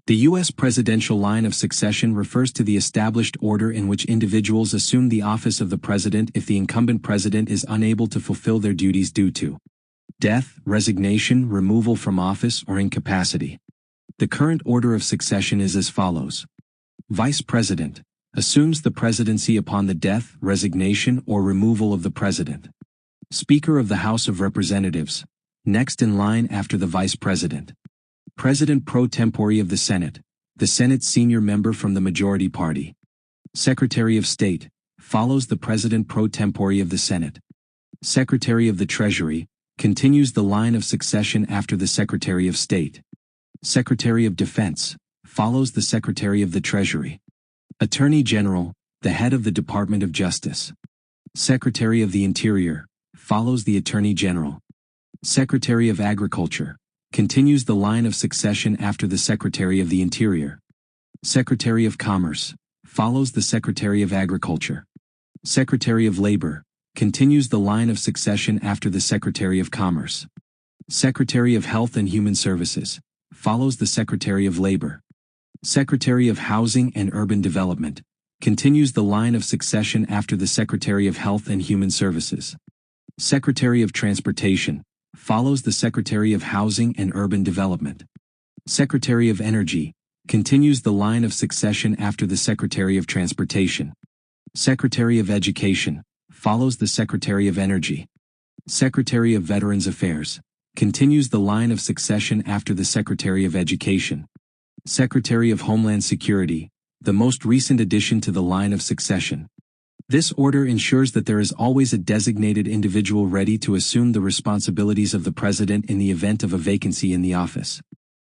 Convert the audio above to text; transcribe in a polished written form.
The U.S. presidential line of succession refers to the established order in which individuals assume the office of the president if the incumbent president is unable to fulfill their duties due to death, resignation, removal from office, or incapacity. The current order of succession is as follows. Vice President assumes the presidency upon the death, resignation, or removal of the president. Speaker of the House of Representatives, next in line after the Vice President. President pro tempore of the Senate's senior member from the majority party. Secretary of State, follows the President pro tempore of the Senate. Secretary of the Treasury, continues the line of succession after the Secretary of State. Secretary of Defense, follows the Secretary of the Treasury. Attorney General, the head of the Department of Justice. Secretary of the Interior, follows the Attorney General. Secretary of Agriculture, continues the line of succession after the Secretary of the Interior. Secretary of Commerce, follows the Secretary of Agriculture. Secretary of Labor, continues the line of succession after the Secretary of Commerce. Secretary of Health and Human Services, follows the Secretary of Labor. Secretary of Housing and Urban Development, continues the line of succession after the Secretary of Health and Human Services. Secretary of Transportation, follows the Secretary of Housing and Urban Development. Secretary of Energy, continues the line of succession after the Secretary of Transportation. Secretary of Education, follows the Secretary of Energy. Secretary of Veterans Affairs, continues the line of succession after the Secretary of Education. Secretary of Homeland Security, the most recent addition to the line of succession. This order ensures that there is always a designated individual ready to assume the responsibilities of the president in the event of a vacancy in the office.